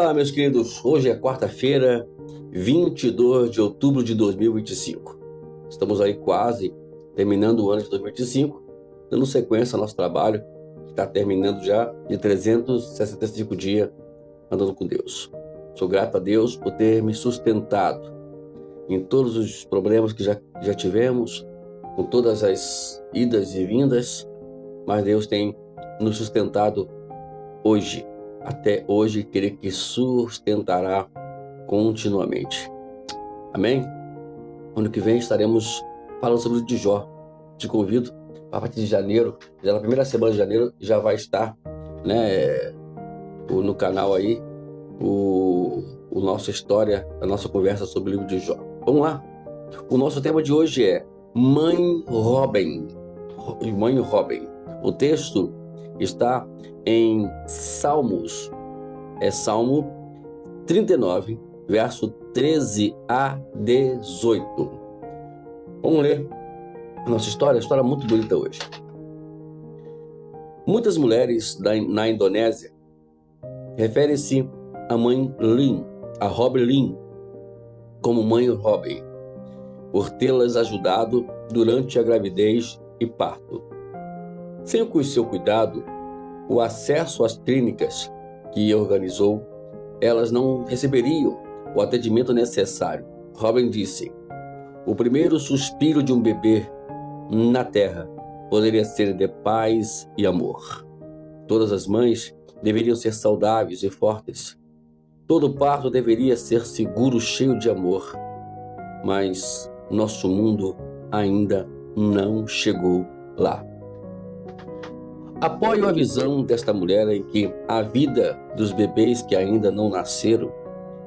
Olá, meus queridos. Hoje é quarta-feira, 22 de outubro de 2025. Estamos aí quase terminando o ano de 2025, dando sequência ao nosso trabalho, que está terminando já de 365 dias andando com Deus. Sou grato a Deus por ter me sustentado em todos os problemas que já tivemos, com todas as idas e vindas, mas Deus tem nos sustentado hoje. Até hoje, creio que sustentará continuamente. Amém? Ano que vem estaremos falando sobre o de Jó. Te convido, a partir de janeiro, já na primeira semana de janeiro, já vai estar, no canal aí, o nossa história, a nossa conversa sobre o livro de Jó. Vamos lá? O nosso tema de hoje é Mãe Robin. Mãe Robin. O texto está em Salmos, Salmo 39, verso 13 a 18. Vamos ler a nossa história, muito bonita hoje. Muitas mulheres na Indonésia referem-se à mãe Lin, a Robin Lin, como mãe Robin, por tê-las ajudado durante a gravidez e parto. Sem o seu cuidado, o acesso às clínicas que organizou, elas não receberiam o atendimento necessário. Robin disse: o primeiro suspiro de um bebê na terra poderia ser de paz e amor. Todas as mães deveriam ser saudáveis e fortes. Todo parto deveria ser seguro, cheio de amor. Mas nosso mundo ainda não chegou lá. Apoio a visão desta mulher em que a vida dos bebês que ainda não nasceram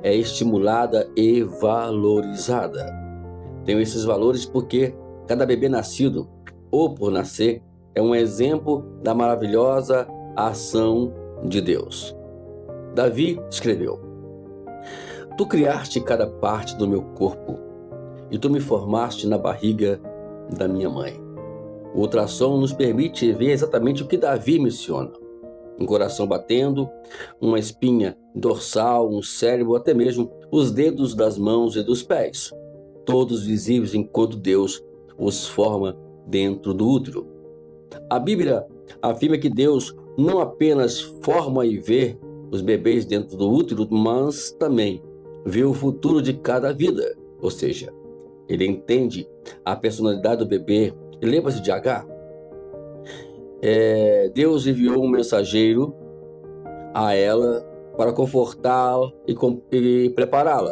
é estimulada e valorizada. Tenho esses valores porque cada bebê nascido ou por nascer é um exemplo da maravilhosa ação de Deus. Davi escreveu: tu criaste cada parte do meu corpo e tu me formaste na barriga da minha mãe. O ultrassom nos permite ver exatamente o que Davi menciona: um coração batendo, uma espinha dorsal, um cérebro, até mesmo os dedos das mãos e dos pés, todos visíveis enquanto Deus os forma dentro do útero. A Bíblia afirma que Deus não apenas forma e vê os bebês dentro do útero, mas também vê o futuro de cada vida, ou seja, Ele entende a personalidade do bebê. Lembra-se de Agar? Deus enviou um mensageiro a ela para confortá-la e prepará-la.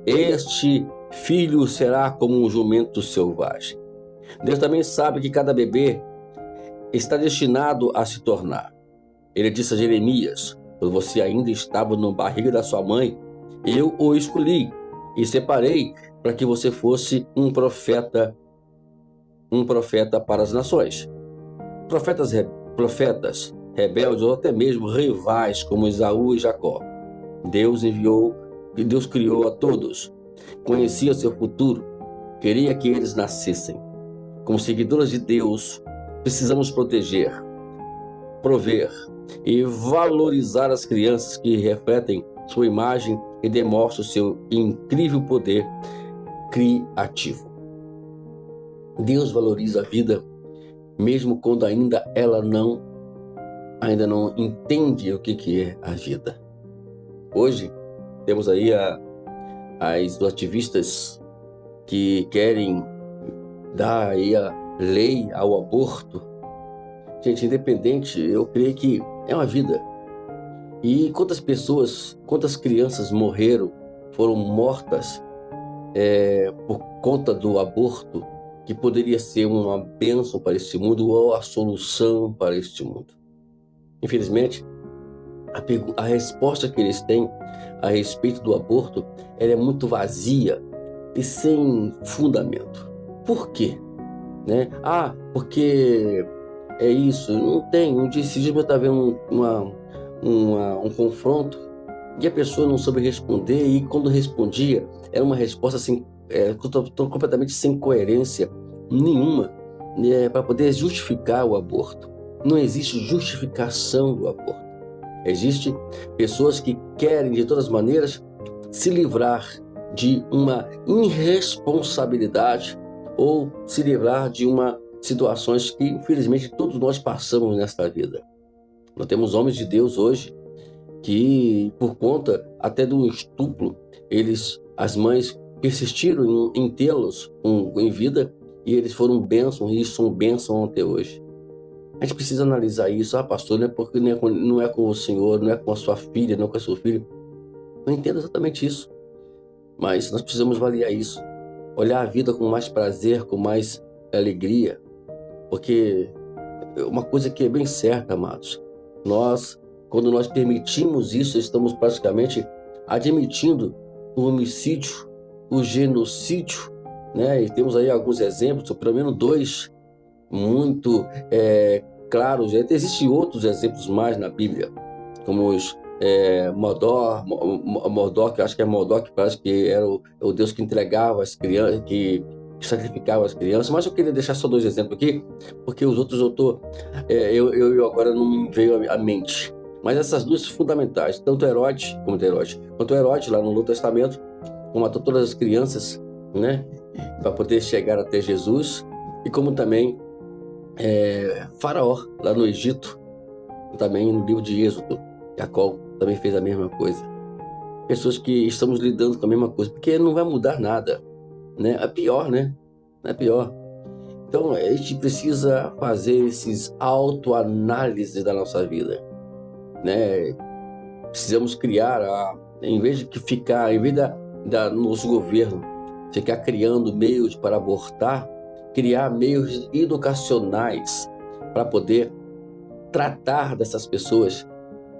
Este filho será como um jumento selvagem. Deus também sabe que cada bebê está destinado a se tornar. Ele disse a Jeremias: quando você ainda estava na barriga da sua mãe, eu o escolhi e separei para que você fosse um profeta para as nações. Profetas rebeldes ou até mesmo rivais como Esaú e Jacó. Deus criou a todos, conhecia seu futuro, queria que eles nascessem. Como seguidores de Deus, precisamos proteger, prover e valorizar as crianças que refletem sua imagem e demonstram seu incrível poder criativo. Deus valoriza a vida, mesmo quando ainda não entende o que é a vida. Hoje, temos aí as ativistas que querem dar aí a lei ao aborto. Gente, independente, eu creio que é uma vida. E quantas crianças foram mortas por conta do aborto, que poderia ser uma bênção para este mundo ou a solução para este mundo. Infelizmente, a resposta que eles têm a respeito do aborto, ela é muito vazia e sem fundamento. Por quê? Porque é isso. Não tem. Esses dias eu estava vendo um confronto e a pessoa não soube responder, e quando respondia, era uma resposta assim, completamente sem coerência nenhuma, para poder justificar o aborto. Não existe justificação do aborto. Existem pessoas que querem, de todas as maneiras, se livrar de uma irresponsabilidade ou se livrar de situações que, infelizmente, todos nós passamos nesta vida. Nós temos homens de Deus hoje que, por conta até do estupro, as mães persistiram em tê-los em vida e eles foram bênção e são bênção até hoje. A gente precisa analisar isso. Pastor, não é porque não é com o senhor, não é com a sua filha, não é com o seu filho. Eu entendo exatamente isso. Mas nós precisamos avaliar isso. Olhar a vida com mais prazer, com mais alegria. Porque uma coisa que é bem certa, amados. Quando nós permitimos isso, estamos praticamente admitindo o homicídio, o genocídio, né? E temos aí alguns exemplos, pelo menos 2, muito claros. Existem outros exemplos mais na Bíblia, como os Mordok, acho que é Mordok, parece que era o Deus que entregava as crianças, que sacrificava as crianças. Mas eu queria deixar só 2 exemplos aqui, porque os outros eu agora não me veio à mente. Mas essas 2 são fundamentais, tanto Herodes, quanto Herodes lá no Novo Testamento, que matou todas as crianças, né, para poder chegar até Jesus, e como também Faraó, lá no Egito, também no livro de Êxodo, Jacó também fez a mesma coisa. Pessoas que estamos lidando com a mesma coisa, porque não vai mudar nada, né? É pior, né? É pior. Então, a gente precisa fazer esses autoanálises da nossa vida, né? Precisamos criar, em vez da nosso governo ficar criando meios para abortar, criar meios educacionais para poder tratar dessas pessoas,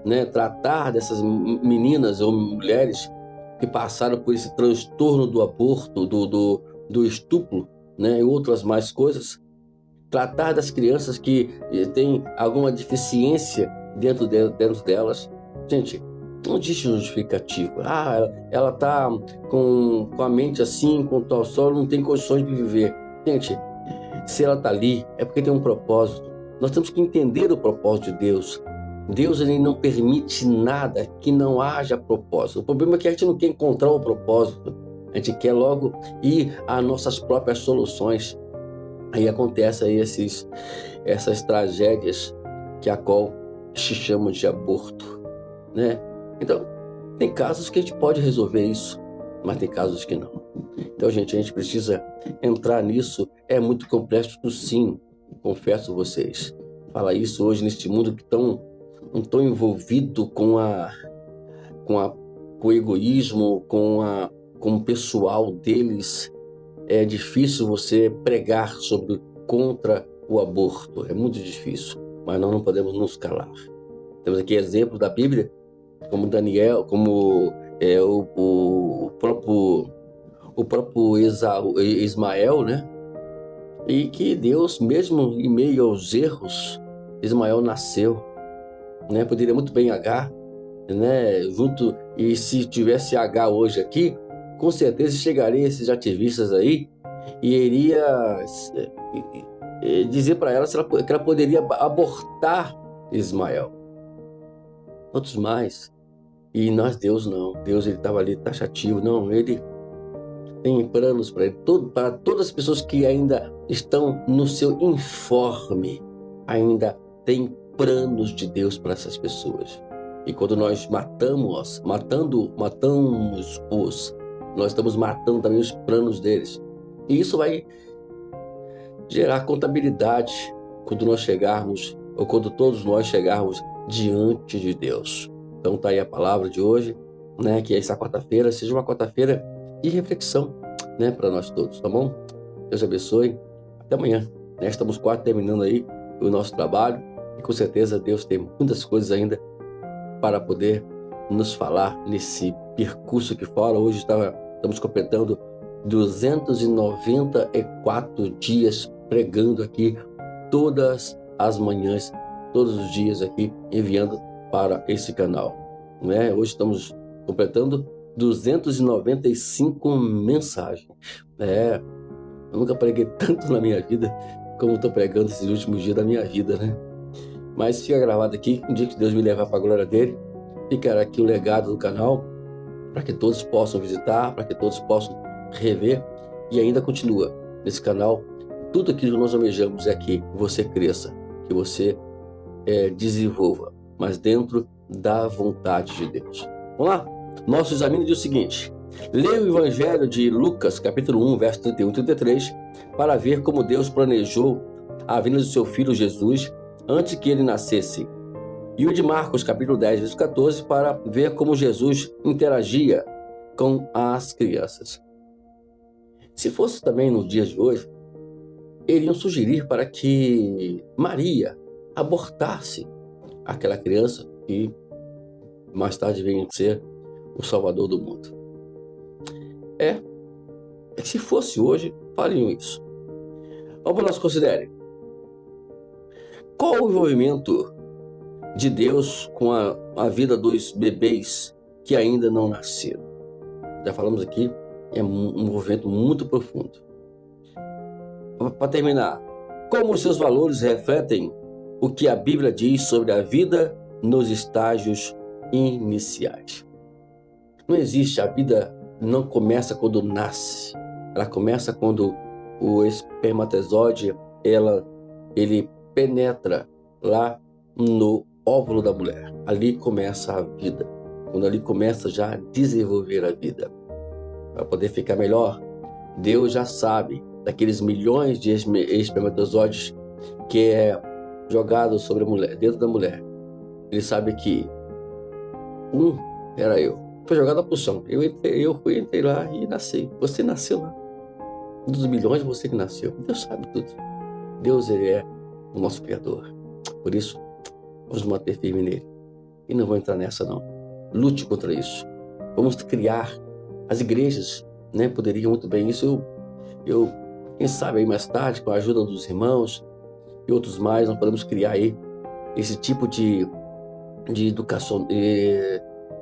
né? Tratar dessas meninas ou mulheres que passaram por esse transtorno do aborto, do estupro, né? E outras mais coisas. Tratar das crianças que têm alguma deficiência dentro delas. Gente, não existe justificativa. Ela está com a mente assim, com tal solo, não tem condições de viver. Gente, se ela está ali, é porque tem um propósito. Nós temos que entender o propósito de Deus. Deus, ele não permite nada que não haja propósito. O problema é que a gente não quer encontrar o propósito. A gente quer logo ir às nossas próprias soluções. Aí acontece aí essas tragédias que a qual se chama de aborto, né? Então, tem casos que a gente pode resolver isso, mas tem casos que não. Então, gente, a gente precisa entrar nisso. É muito complexo, sim, confesso a vocês. Falar isso hoje neste mundo que não tão envolvido com o egoísmo, com o pessoal deles. É difícil você pregar contra o aborto. É muito difícil, mas nós não podemos nos calar. Temos aqui exemplos da Bíblia, como Daniel, como o próprio Ismael, né? E que Deus, mesmo em meio aos erros, Ismael nasceu, né? Poderia muito bem Agar, né? E se tivesse Agar hoje aqui, com certeza chegaria esses ativistas aí e iria dizer para ela que ela poderia abortar Ismael. Outros mais. E Deus não. Deus, ele estava ali taxativo. Não, ele tem planos para ele. Para todas as pessoas que ainda estão no seu informe, ainda tem planos de Deus para essas pessoas. E quando nós matamos, nós estamos matando também os planos deles. E isso vai gerar contabilidade quando nós chegarmos, ou quando todos nós chegarmos diante de Deus. Então está aí a palavra de hoje, né? Que essa quarta-feira seja uma quarta-feira de reflexão, né? Para nós todos, tá bom? Deus abençoe. Até amanhã, né? Estamos quase terminando aí o nosso trabalho e com certeza Deus tem muitas coisas ainda para poder nos falar nesse percurso que fora. Hoje estamos completando 294 dias pregando aqui todas as manhãs, todos os dias aqui, enviando para esse canal, né? Hoje estamos completando 295 mensagens. Eu nunca preguei tanto na minha vida como estou pregando esses últimos dias da minha vida, né? mas fica gravado aqui. Um dia que Deus me levar para a glória dele, ficará aqui o legado do canal, para que todos possam visitar, para que todos possam rever. E ainda continua nesse canal. Tudo aquilo que nós almejamos é que você cresça, que você desenvolva, mas dentro da vontade de Deus. Vamos lá? Nosso exame diz o seguinte: leia o Evangelho de Lucas, capítulo 1, verso 31 e 33, para ver como Deus planejou a vinda do seu filho Jesus antes que ele nascesse. E o de Marcos, capítulo 10, verso 14, para ver como Jesus interagia com as crianças. Se fosse também nos dias de hoje, iriam sugerir para que Maria abortasse aquela criança que mais tarde venha a ser o Salvador do mundo. Se fosse hoje, fariam isso. Vamos nós considerem. Qual o envolvimento de Deus com a vida dos bebês que ainda não nasceram? Já falamos aqui, é um envolvimento muito profundo. Para terminar, como os seus valores refletem o que a Bíblia diz sobre a vida nos estágios iniciais? Não existe, a vida não começa quando nasce, ela começa quando o espermatozoide ele penetra lá no óvulo da mulher. Ali começa a vida, quando ali começa já a desenvolver a vida. Para poder ficar melhor, Deus já sabe daqueles milhões de espermatozoides que é jogado sobre a mulher, dentro da mulher. Ele sabe que era eu. Foi jogado a pulsão. Eu entrei lá e nasci. Você nasceu lá. Um dos milhões, você que nasceu. Deus sabe tudo. Deus, ele é o nosso Criador. Por isso, vamos manter firme nele. E não vou entrar nessa, não. Lute contra isso. Vamos criar. As igrejas, poderiam muito bem isso. Quem sabe aí mais tarde, com a ajuda dos irmãos e outros mais, nós podemos criar aí esse tipo de educação,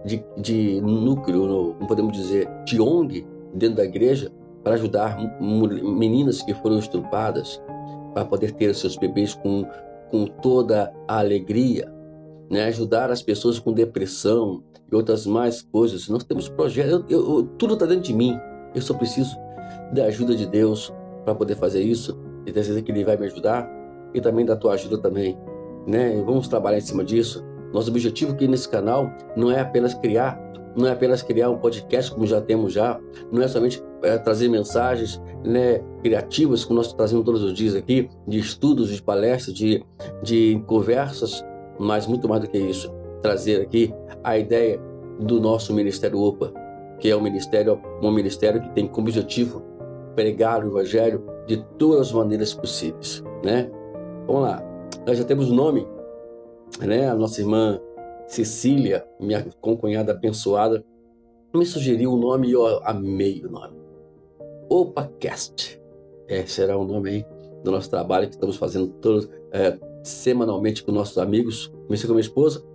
de núcleo, não podemos dizer, de ONG dentro da igreja, para ajudar meninas que foram estupradas, para poder ter seus bebês com toda a alegria, ajudar as pessoas com depressão e outras mais coisas. Nós temos projetos, tudo está dentro de mim, eu só preciso da ajuda de Deus para poder fazer isso, e ter certeza que Ele vai me ajudar, e também da tua ajuda também, Vamos trabalhar em cima disso. Nosso objetivo aqui nesse canal não é apenas criar um podcast como já temos não é somente trazer mensagens criativas como nós trazemos todos os dias aqui, de estudos, de palestras, de conversas, mas muito mais do que isso, trazer aqui a ideia do nosso Ministério OPA, que é um ministério que tem como objetivo pregar o Evangelho de todas as maneiras possíveis, Vamos lá, nós já temos o nome, a nossa irmã Cecília, minha concunhada abençoada, me sugeriu um nome e eu amei o nome. OpaCast. Será o nome aí do nosso trabalho que estamos fazendo semanalmente com nossos amigos. Comecei com a minha esposa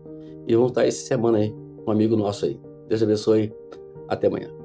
e vamos estar essa semana aí, um amigo nosso aí. Deus abençoe. Até amanhã.